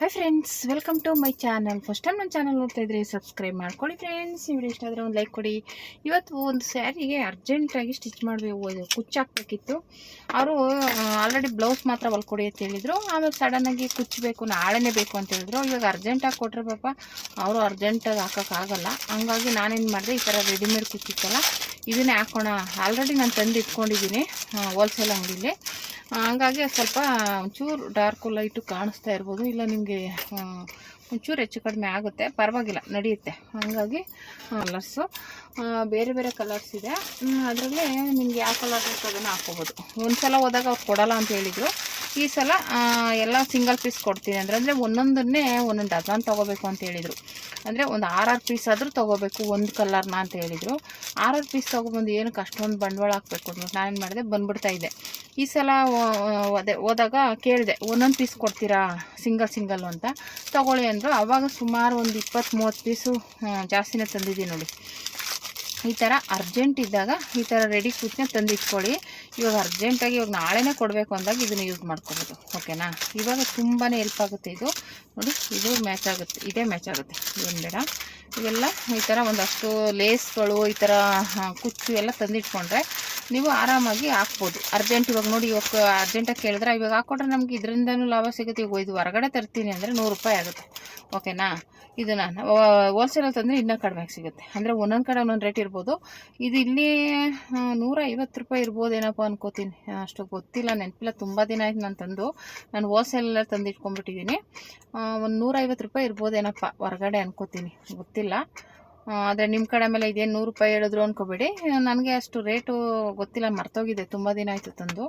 Hi friends, welcome to my channel. First time ನನ್ನ channel ನೋಡ್ತಾ ಇದ್ರೆ ಸಬ್ಸ್ಕ್ರೈಬ್ ಮಾಡ್ಕೊಳ್ಳಿ ಫ್ರೆಂಡ್ಸ್. ಈ ವಿಡಿಯೋ ಇಷ್ಟ ಆದರೆ ಒಂದು ಲೈಕ್ ಕೊಡಿ. ಇವತ್ತು ಒಂದು ಸ್ಯಾರಿಗೆ ಅರ್ಜೆಂಟಾಗಿ ಸ್ಟಿಚ್ ಮಾಡಬೇಕು, ಕುಚ್ಚಾಕಬೇಕಿತ್ತು. ಅವರು ಆಲ್ರೆಡಿ ಬ್ಲೌಸ್ ಮಾತ್ರ ಹೊಲ್ಕೊಡಿ ಅಂತ ಹೇಳಿದರು. ಆಮೇಲೆ ಸಡನ್ನಾಗಿ ಕುಚ್ಚಬೇಕು, ನಾಳೆನೇ ಬೇಕು ಅಂತ ಹೇಳಿದ್ರು. ಇವಾಗ ಅರ್ಜೆಂಟಾಗಿ ಕೊಟ್ಟರೆ ಪಾಪ ಅವರು ಅರ್ಜೆಂಟಾಗಿ ಹಾಕೋಕ್ಕಾಗಲ್ಲ. ಹಂಗಾಗಿ ನಾನೇನು ಮಾಡಿದೆ, ಈ ಥರ ರೆಡಿಮೇಡ್ ಕುಚ್ಚಿತ್ತಲ್ಲ ಇದನ್ನೇ ಹಾಕೋಣ. ಆಲ್ರೆಡಿ ನಾನು ತಂದು ಇಟ್ಕೊಂಡಿದ್ದೀನಿ ಹೋಲ್ಸೇಲ್ ಅಂಗಡಿಲಿ. ಹಂಗಾಗಿ ಸ್ವಲ್ಪ ಒಂಚೂರು ಡಾರ್ಕು ಲೈಟು ಕಾಣಿಸ್ತಾ ಇರ್ಬೋದು, ಇಲ್ಲ ನಿಮಗೆ ಒಂಚೂರು ಹೆಚ್ಚು ಕಡಿಮೆ ಆಗುತ್ತೆ, ಪರವಾಗಿಲ್ಲ, ನಡೆಯುತ್ತೆ. ಹಾಗಾಗಿ ಕಲರ್ಸು ಬೇರೆ ಬೇರೆ ಕಲರ್ಸ್ ಇದೆ. ಅದರಲ್ಲಿ ನಿಮ್ಗೆ ಯಾವ ಕಲರ್ ಬೇಕು ಅದನ್ನು ಹಾಕ್ಕೋಬೋದು. ಒಂದು ಸಲ ಹೋದಾಗ ಅವ್ರು ಕೊಡಲ್ಲ ಅಂತ ಹೇಳಿದರು. ಈ ಸಲ ಎಲ್ಲ ಸಿಂಗಲ್ ಪೀಸ್ ಕೊಡ್ತೀನಿ ಅಂದರೆ ಒಂದೊಂದನ್ನೇ ಒಂದೊಂದು ಡಜನ್ ತೊಗೋಬೇಕು ಅಂತ ಹೇಳಿದರು. ಅಂದರೆ ಒಂದು 6 ಪೀಸ್ ಆದರೂ ತೊಗೋಬೇಕು ಒಂದು ಕಲರ್ನ ಅಂತ ಹೇಳಿದರು. 6 ಪೀಸ್ ತೊಗೊಬಂದು ಏನಕ್ಕೆ ಅಷ್ಟೊಂದು ಬಂಡವಾಳ ಹಾಕಬೇಕು ಅಂತ ನಾನೇನು ಮಾಡಿದೆ, ಬಂದುಬಿಡ್ತಾ ಇದ್ದೆ. ಈ ಸಲ ಅದೇ ಹೋದಾಗ ಕೇಳಿದೆ, ಒಂದೊಂದು ಪೀಸ್ ಕೊಡ್ತೀರಾ ಸಿಂಗಲ್ಲು ಅಂತ. ತೊಗೊಳ್ಳಿ ಅಂದರು. ಆವಾಗ ಸುಮಾರು ಒಂದು 20-30 ಪೀಸು ಜಾಸ್ತಿನೇ ತಂದಿದ್ದೀನಿ ನೋಡಿ. ಈ ಥರ ಅರ್ಜೆಂಟ್ ಇದ್ದಾಗ ಈ ಥರ ರೆಡಿ ಕುಚ್ಚನ್ನ ತಂದಿಟ್ಕೊಳ್ಳಿ. ಇವಾಗ ಅರ್ಜೆಂಟಾಗಿ ಇವಾಗ ನಾಳೆನೇ ಕೊಡಬೇಕು ಅಂದಾಗ ಇದನ್ನು ಯೂಸ್ ಮಾಡ್ಕೊಬೋದು. ಓಕೆನಾ? ಇವಾಗ ತುಂಬಾ ಹೆಲ್ಪ್ ಆಗುತ್ತೆ ಇದು ನೋಡಿ. ಇದು ಮ್ಯಾಚ್ ಆಗುತ್ತೆ, ಇದೇ ಮ್ಯಾಚ್ ಆಗುತ್ತೆ, ಏನು ಬೇಡ. ಇವೆಲ್ಲ ಈ ಥರ ಒಂದಷ್ಟು ಲೇಸ್ಗಳು ಈ ಥರ ಕುಚ್ಚು ಎಲ್ಲ ತಂದಿಟ್ಕೊಂಡ್ರೆ ನೀವು ಆರಾಮಾಗಿ ಹಾಕ್ಬೋದು. ಅರ್ಜೆಂಟ್ ಇವಾಗ ನೋಡಿ, ಇವಾಗ ಅರ್ಜೆಂಟಾಗಿ ಕೇಳಿದ್ರೆ ಇವಾಗ ಹಾಕ್ಕೊಟ್ರೆ ನಮ್ಗೆ ಇದರಿಂದನೂ ಲಾಭ ಸಿಗುತ್ತೆ. ಇವಾಗ ಇದು ಹೊರಗಡೆ ತರ್ತೀನಿ ಅಂದರೆ 100 ರೂಪಾಯಿ ಆಗುತ್ತೆ. ಓಕೆನಾ? ಇದನ್ನು ಹೋಲ್ಸೇಲಲ್ಲಿ ತಂದರೆ ಇನ್ನೂ ಕಡಿಮೆಗೆ ಸಿಗುತ್ತೆ. ಅಂದರೆ ಒಂದೊಂದು ಕಡೆ ಒಂದೊಂದು ರೇಟ್ ಇರ್ಬೋದು. ಇದು ಇಲ್ಲಿ 150 ರೂಪಾಯಿ ಇರ್ಬೋದೇನಪ್ಪ ಅನ್ಕೋತೀನಿ, ಅಷ್ಟು ಗೊತ್ತಿಲ್ಲ, ನೆನಪಿಲ್ಲ. ತುಂಬ ದಿನ ಆಯ್ತು ನಾನು ತಂದು. ನಾನು ಹೋಲ್ಸೇಲೆಲ್ಲ ತಂದು ಇಟ್ಕೊಂಡ್ಬಿಟ್ಟಿದ್ದೀನಿ. ಒಂದು 150 ರೂಪಾಯಿ ಇರ್ಬೋದೇನಪ್ಪ ಹೊರಗಡೆ ಅನ್ಕೋತೀನಿ, ಗೊತ್ತಿಲ್ಲ. ಆದರೆ ನಿಮ್ಮ ಕಡೆ ಮೇಲೆ ಇದೇನು 100 ರೂಪಾಯಿ ಹೇಳಿದ್ರು ಅನ್ಕೋಬೇಡಿ. ನನಗೆ ಅಷ್ಟು ರೇಟು ಗೊತ್ತಿಲ್ಲ, ಮರ್ತೋಗಿದೆ, ತುಂಬ ದಿನ ಆಯಿತು ತಂದು,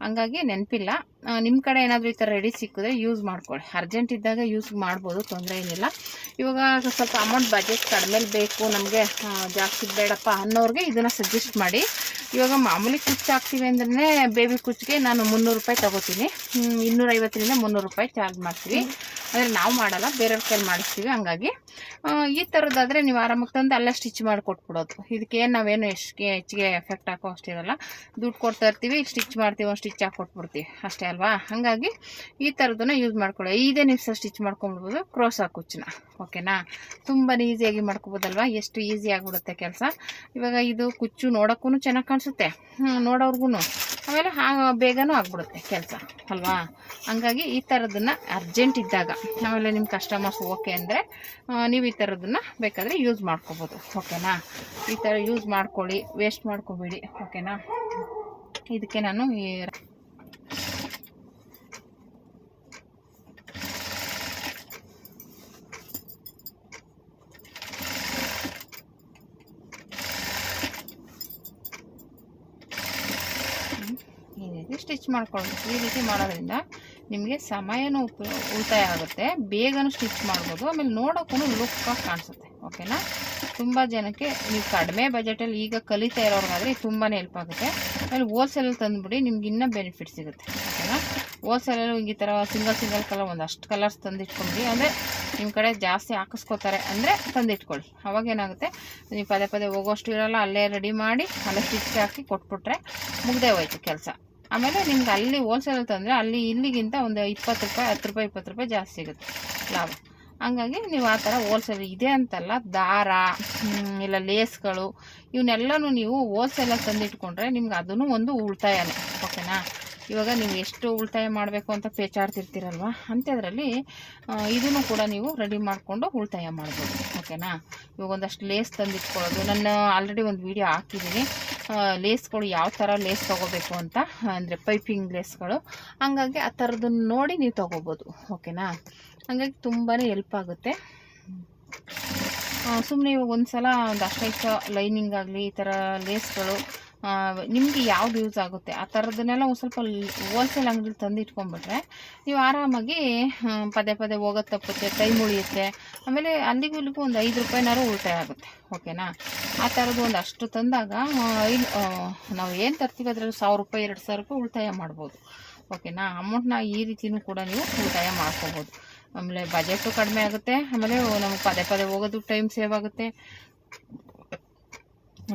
ಹಂಗಾಗಿ ನೆನಪಿಲ್ಲ. ನಿಮ್ಮ ಕಡೆ ಏನಾದರೂ ಈ ಥರ ರೆಡಿ ಸಿಕ್ಕಿದ್ರೆ ಯೂಸ್ ಮಾಡ್ಕೊಳ್ಳಿ. ಅರ್ಜೆಂಟ್ ಇದ್ದಾಗ ಯೂಸ್ ಮಾಡ್ಬೋದು, ತೊಂದರೆ ಏನಿಲ್ಲ. ಇವಾಗ ಸ್ವಲ್ಪ ಅಮೌಂಟ್ ಬಜೆಟ್ ಕಡಿಮೆ ಬೇಕು, ನಮಗೆ ಜಾಸ್ತಿ ಬೇಡಪ್ಪ ಅನ್ನೋರಿಗೆ ಇದನ್ನು ಸಜೆಸ್ಟ್ ಮಾಡಿ. ಇವಾಗ ಮಾಮೂಲಿ ಕುಚ್ಚು ಹಾಕ್ತೀವಿ ಅಂದ್ರೆ ಬೇಬಿ ಕುಚ್ಚಿಗೆ ನಾನು 300 ರೂಪಾಯಿ ತೊಗೋತೀನಿ. 250ರಿಂದ 300 ರೂಪಾಯಿ ಚಾರ್ಜ್ ಮಾಡ್ತೀವಿ. ಅಂದರೆ ನಾವು ಮಾಡಲ್ಲ, ಬೇರೆಯವ್ರ ಕೈಲಿ ಮಾಡಿಸ್ತೀವಿ. ಹಂಗಾಗಿ ಈ ಥರದ್ದಾದರೆ ನೀವು ಆರಾಮಾಗಿ ತಂದು ಅಲ್ಲೇ ಸ್ಟಿಚ್ ಮಾಡಿ ಕೊಟ್ಬಿಡೋದು. ಇದಕ್ಕೇನು ನಾವೇನು ಹೆಚ್ಚಿಗೆ ಎಫೆಕ್ಟ್ ಹಾಕೋ ಅಷ್ಟಿರಲ್ಲ. ದುಡ್ಡು ಕೊಡ್ತಾ ಇರ್ತೀವಿ, ಸ್ಟಿಚ್ ಮಾಡ್ತೀವಿ, ಒಂದು ಸ್ಟಿಚ್ ಹಾಕಿ ಕೊಟ್ಬಿಡ್ತೀವಿ ಅಷ್ಟೇ ಅಲ್ವಾ. ಹಾಗಾಗಿ ಈ ಥರದನ್ನ ಯೂಸ್ ಮಾಡ್ಕೊಳ್ಳಿ. ಇದೇ ನಿಮಿಷ ಸ್ಟಿಚ್ ಮಾಡ್ಕೊಂಬಿಡ್ಬೋದು ಕ್ರೋಸಾ ಕುಚ್ಚನ್ನ. ಓಕೆನಾ? ತುಂಬಾ ಈಸಿಯಾಗಿ ಮಾಡ್ಕೊಬೋದಲ್ವಾ, ಎಷ್ಟು ಈಸಿ ಆಗಿಬಿಡುತ್ತೆ ಕೆಲಸ. ಇವಾಗ ಇದು ಕುಚ್ಚು ನೋಡೋಕ್ಕೂ ಚೆನ್ನಾಗಿ ಕಾಣಿಸುತ್ತೆ, ನೋಡೋರ್ಗು, ಆಮೇಲೆ ಬೇಗನೂ ಆಗ್ಬಿಡುತ್ತೆ ಕೆಲಸ ಅಲ್ವಾ. ಹಂಗಾಗಿ ಈ ಥರದನ್ನು ಅರ್ಜೆಂಟ್ ಇದ್ದಾಗ, ಆಮೇಲೆ ನಿಮ್ಮ ಕಸ್ಟಮರ್ಸ್ ಓಕೆ ಅಂದರೆ ನೀವು ಈ ಥರದನ್ನು ಬೇಕಾದರೆ ಯೂಸ್ ಮಾಡ್ಕೋಬೋದು. ಓಕೆನಾ? ಈ ಥರ ಯೂಸ್ ಮಾಡ್ಕೊಳ್ಳಿ, ವೇಸ್ಟ್ ಮಾಡ್ಕೋಬೇಡಿ. ಓಕೆನಾ? ಇದಕ್ಕೆ ನಾನು ಈ ರೀತಿ ಸ್ಟಿಚ್ ಮಾಡ್ಕೊಳ್ಳಿ. ಈ ರೀತಿ ಮಾಡೋದ್ರಿಂದ ನಿಮಗೆ ಸಮಯನೂ ಉಳಿತಾಯ ಆಗುತ್ತೆ, ಬೇಗನೂ ಸ್ಟಿಚ್ ಮಾಡ್ಬೋದು, ಆಮೇಲೆ ನೋಡೋಕ್ಕೂ ಲುಕ್ಕಾಗಿ ಕಾಣಿಸುತ್ತೆ. ಓಕೆನಾ? ತುಂಬ ಜನಕ್ಕೆ ನೀವು ಕಡಿಮೆ ಬಜೆಟಲ್ಲಿ ಈಗ ಕಲಿತಾ ಇರೋರ್ಗಾದರೆ ತುಂಬಾ ಹೆಲ್ಪ್ ಆಗುತ್ತೆ. ಆಮೇಲೆ ಹೋಲ್ಸೇಲಲ್ಲಿ ತಂದುಬಿಡಿ, ನಿಮ್ಗೆ ಇನ್ನೂ ಬೆನಿಫಿಟ್ ಸಿಗುತ್ತೆ. ಓಕೆನಾ? ಹೋಲ್ಸೇಲಲ್ಲಿ ಈ ಥರ ಸಿಂಗಲ್ ಕಲರ್ ಒಂದಷ್ಟು ಕಲರ್ಸ್ ತಂದಿಟ್ಕೊಂಡ್ರಿ ಅಂದರೆ ನಿಮ್ಮ ಕಡೆ ಜಾಸ್ತಿ ಹಾಕಿಸ್ಕೋತಾರೆ ಅಂದರೆ ತಂದಿಟ್ಕೊಳ್ಳಿ. ಅವಾಗೇನಾಗುತ್ತೆ, ನೀವು ಪದೇ ಹೋಗೋಷ್ಟು ಇರೋಲ್ಲ, ಅಲ್ಲೇ ರೆಡಿ ಮಾಡಿ ಅಲ್ಲೇ ಸ್ಟಿಚ್ ಹಾಕಿ ಕೊಟ್ಬಿಟ್ರೆ ಮುಗ್ದೇ ಹೋಯ್ತು ಕೆಲಸ. ಆಮೇಲೆ ನಿಮ್ಗೆ ಅಲ್ಲಿ ಹೋಲ್ಸೇಲಲ್ಲಿ ತಂದರೆ ಅಲ್ಲಿ ಇಲ್ಲಿಗಿಂತ ಒಂದು 20 ರೂಪಾಯಿ 10 ರೂಪಾಯಿ 20 ರೂಪಾಯಿ ಜಾಸ್ತಿ ಸಿಗುತ್ತೆ ಲಾಭ. ಹಂಗಾಗಿ ನೀವು ಆ ಥರ ಹೋಲ್ಸೇಲ್ ಇದೆ ಅಂತಲ್ಲ, ದಾರ ಇಲ್ಲ ಲೇಸ್ಗಳು ಇವನ್ನೆಲ್ಲನೂ ನೀವು ಹೋಲ್ಸೇಲಲ್ಲಿ ತಂದಿಟ್ಕೊಂಡ್ರೆ ನಿಮ್ಗೆ ಅದೂ ಒಂದು ಉಳಿತಾಯನೇ. ಓಕೆನಾ? ಇವಾಗ ನೀವು ಎಷ್ಟು ಉಳಿತಾಯ ಮಾಡಬೇಕು ಅಂತ ಪೇಚಾಡ್ತಿರ್ತೀರಲ್ವ, ಅಂಥದ್ರಲ್ಲಿ ಇದನ್ನು ಕೂಡ ನೀವು ರೆಡಿ ಮಾಡಿಕೊಂಡು ಉಳಿತಾಯ ಮಾಡ್ಬೋದು. ಓಕೆನಾ? ಇವಾಗ ಒಂದಷ್ಟು ಲೇಸ್ ತಂದಿಟ್ಕೊಳ್ಳೋದು, ನಾನು ಆಲ್ರೆಡಿ ಒಂದು ವಿಡಿಯೋ ಹಾಕಿದ್ದೀನಿ, ಲೇಸ್ಗಳು ಯಾವ ಥರ ಲೇಸ್ ತೊಗೋಬೇಕು ಅಂತ, ಅಂದರೆ ಪೈಪಿಂಗ್ ಲೇಸ್ಗಳು. ಹಂಗಾಗಿ ಆ ಥರದನ್ನು ನೋಡಿ ನೀವು ತೊಗೋಬೋದು. ಓಕೆನಾ? ಹಂಗಾಗಿ ತುಂಬಾ ಹೆಲ್ಪ್ ಆಗುತ್ತೆ. ಸುಮ್ಮನೆ ಇವಾಗ ಒಂದು ಸಲ ಒಂದು ಅಷ್ಟೈದು ಲೈನಿಂಗ್ ಆಗಲಿ ಈ ಥರ ಲೇಸ್ಗಳು ನಿಮಗೆ ಯಾವ್ದು ಯೂಸ್ ಆಗುತ್ತೆ ಆ ಥರದನ್ನೆಲ್ಲ ಒಂದು ಸ್ವಲ್ಪ ಹೋಲ್ಸೇಲ್ ಅಂಗಡಿಲಿ ತಂದು ಇಟ್ಕೊಂಡ್ಬಿಟ್ರೆ ನೀವು ಆರಾಮಾಗಿ ಪದೇ ಹೋಗೋದು ತಪ್ಪುತ್ತೆ, ಟೈಮ್ ಉಳಿಯುತ್ತೆ. ಆಮೇಲೆ ಅಲ್ಲಿಗೂ ಇಲ್ಲಿಗೂ ಒಂದು 5 ರೂಪಾಯಿನಾರು ಉಳಿತಾಯ ಆಗುತ್ತೆ. ಓಕೆನಾ? ಆ ಥರದ್ದು ಒಂದು ಅಷ್ಟು ತಂದಾಗ ನಾವು ಏನು ತರ್ತೀವಿ ಅದರಲ್ಲಿ 1000 ರೂಪಾಯಿ 2000 ರೂಪಾಯಿ ಉಳಿತಾಯ ಮಾಡ್ಬೋದು. ಓಕೆನಾ? ಅಮೌಂಟ್ನ ಈ ರೀತಿಯೂ ಕೂಡ ನೀವು ಉಳಿತಾಯ ಮಾಡ್ಕೋಬೋದು. ಆಮೇಲೆ ಬಜೆಟು ಕಡಿಮೆ ಆಗುತ್ತೆ, ಆಮೇಲೆ ನಮಗೆ ಪದೇ ಹೋಗೋದು ಟೈಮ್ ಸೇವ್ ಆಗುತ್ತೆ.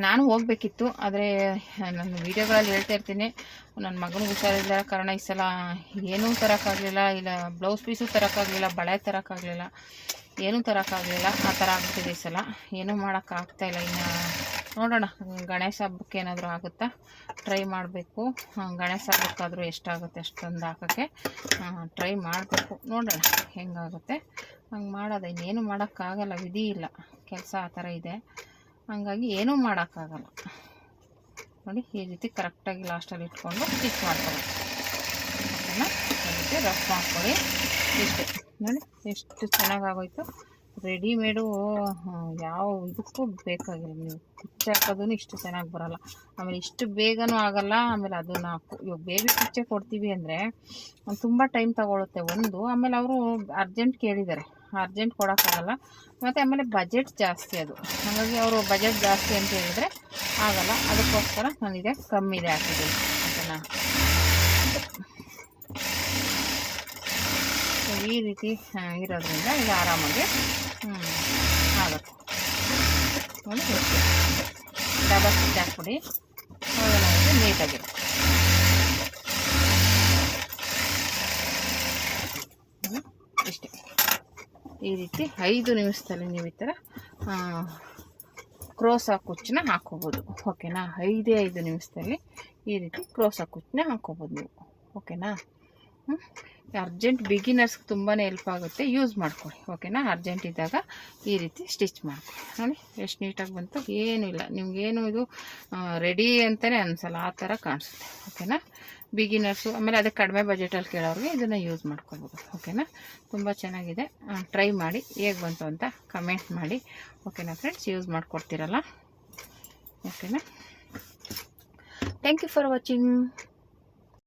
ನಾನು ಹೋಗಬೇಕಿತ್ತು, ಆದರೆ ನನ್ನ ವೀಡಿಯೋಗಳಲ್ಲಿ ಹೇಳ್ತಾ ಇರ್ತೀನಿ, ನನ್ನ ಮಗನಿಗೆ ಹುಷಾರಿಲ್ಲದ ಕಾರಣ ಈ ಸಲ ಏನೂ ತರೋಕ್ಕಾಗಲಿಲ್ಲ, ಇಲ್ಲ ಬ್ಲೌಸ್ ಪೀಸು ತರೋಕ್ಕಾಗಲಿಲ್ಲ, ಬಳೆ ತರೋಕ್ಕಾಗಲಿಲ್ಲ, ಏನೂ ತರೋಕ್ಕಾಗಲಿಲ್ಲ. ಆ ಥರ ಆಗ್ಬಿಟ್ಟಿದೆ ಈ ಸಲ. ಏನೂ ಮಾಡೋಕ್ಕಾಗ್ತಾಯಿಲ್ಲ. ಇನ್ನು ನೋಡೋಣ, ಗಣೇಶ ಹಬ್ಬಕ್ಕೆ ಏನಾದರೂ ಆಗುತ್ತಾ, ಟ್ರೈ ಮಾಡಬೇಕು. ಗಣೇಶ ಹಬ್ಬಕ್ಕಾದರೂ ಎಷ್ಟಾಗುತ್ತೆ ಅಷ್ಟೊಂದು ಹಾಕೋಕ್ಕೆ ಟ್ರೈ ಮಾಡಬೇಕು. ನೋಡೋಣ ಹೆಂಗಾಗುತ್ತೆ ಹಂಗೆ ಮಾಡೋದು. ಇನ್ನೇನು ಮಾಡೋಕ್ಕಾಗಲ್ಲ, ವಿಧಿ ಇಲ್ಲ, ಕೆಲಸ ಆ ಥರ ಇದೆ. ಹಂಗಾಗಿ ಏನೂ ಮಾಡೋಕ್ಕಾಗಲ್ಲ. ನೋಡಿ, ಈ ರೀತಿ ಕರೆಕ್ಟಾಗಿ ಲಾಸ್ಟಲ್ಲಿ ಇಟ್ಕೊಂಡು ಸ್ಟಿಚ್ ಮಾಡ್ಕೊಳ್ಳಿ. ಓಕೆನಾ? ಈ ರೀತಿ ರಫ್ ಮಾಡ್ಕೊಳ್ಳಿ. ಇಷ್ಟೇ ನೋಡಿ, ಎಷ್ಟು ಚೆನ್ನಾಗಾಗೋಯ್ತು. ರೆಡಿಮೇಡು ಯಾವ ಇದಕ್ಕೂ ಬೇಕಾಗಿಲ್ಲ. ನೀವು ಕುಚ್ಚೆ ಹಾಕೋದೂ ಇಷ್ಟು ಚೆನ್ನಾಗಿ ಬರೋಲ್ಲ, ಆಮೇಲೆ ಇಷ್ಟು ಬೇಗನೂ ಆಗೋಲ್ಲ. ಆಮೇಲೆ ಅದನ್ನು ಇವಾಗ ಬೇಬಿ ಕುಚ್ಚೆ ಕೊಡ್ತೀವಿ ಅಂದರೆ ತುಂಬ ಟೈಮ್ ತಗೊಳುತ್ತೆ ಒಂದು. ಆಮೇಲೆ ಅವರು ಅರ್ಜೆಂಟ್ ಕೇಳಿದ್ದಾರೆ, ಅರ್ಜೆಂಟ್ ಕೊಡೋಕ್ಕಾಗಲ್ಲ. ಮತ್ತು ಆಮೇಲೆ ಬಜೆಟ್ ಜಾಸ್ತಿ ಅದು. ಹಾಗಾಗಿ ಅವರು ಬಜೆಟ್ ಜಾಸ್ತಿ ಅಂತ ಹೇಳಿದರೆ ಆಗಲ್ಲ. ಅದಕ್ಕೋಸ್ಕರ ನಾನಿದೆ ಕಮ್ಮಿದೆ ಹಾಕಿದ್ದೀನಿ. ಓಕೆನಾ? ಈ ರೀತಿ ಇರೋದ್ರಿಂದ ಇದು ಆರಾಮಾಗಿ ಆಗುತ್ತೆ. ನೋಡಿ, ಎಷ್ಟು ಡಬಲ್ ಸ್ಟಿಚ್ ಹಾಕ್ಬಿಡಿ, ಅವಾಗ ನೀಟಾಗಿರುತ್ತೆ. ಇಷ್ಟೇ. ಈ ರೀತಿ 5 ನಿಮಿಷದಲ್ಲಿ ನೀವು ಈ ಥರ ಕ್ರೋಸಾ ಕುಚ್ಚನ್ನ ಹಾಕ್ಕೋಬೋದು. ಓಕೆನಾ? 5 ನಿಮಿಷದಲ್ಲಿ ಈ ರೀತಿ ಕ್ರೋಸಾ ಕುಚ್ಚನ್ನ ಹಾಕ್ಕೋಬೋದು ನೀವು. ಓಕೆನಾ? ಅರ್ಜೆಂಟ್ ಬಿಗಿನರ್ಸ್ಗೆ ತುಂಬಾ ಹೆಲ್ಪ್ ಆಗುತ್ತೆ, ಯೂಸ್ ಮಾಡ್ಕೊಳ್ಳಿ. ಓಕೆನಾ? ಅರ್ಜೆಂಟ್ ಇದ್ದಾಗ ಈ ರೀತಿ ಸ್ಟಿಚ್ ಮಾಡ್ಕೊಳ್ಳಿ. ನೋಡಿ ಎಷ್ಟು ನೀಟಾಗಿ ಬಂತು. ಏನೂ ಇಲ್ಲ, ನಿಮಗೇನು ಇದು ರೆಡಿ ಅಂತಲೇ ಅನಿಸಲ್ಲ, ಆ ಥರ ಕಾಣಿಸುತ್ತೆ. ಓಕೆನಾ? ಬಿಗಿನರ್ಸು, ಆಮೇಲೆ ಅದಕ್ಕೆ ಕಡಿಮೆ ಬಜೆಟಲ್ಲಿ ಕೇಳೋರಿಗೆ ಇದನ್ನು ಯೂಸ್ ಮಾಡ್ಕೋಬೋದು. ಓಕೆನಾ? ತುಂಬ ಚೆನ್ನಾಗಿದೆ. ಟ್ರೈ ಮಾಡಿ, ಹೇಗೆ ಬಂತು ಅಂತ ಕಮೆಂಟ್ ಮಾಡಿ. ಓಕೆನಾ ಫ್ರೆಂಡ್ಸ್? ಯೂಸ್ ಮಾಡಿಕೊಡ್ತೀರಲ್ಲ. ಓಕೆನಾ? Thank you for watching.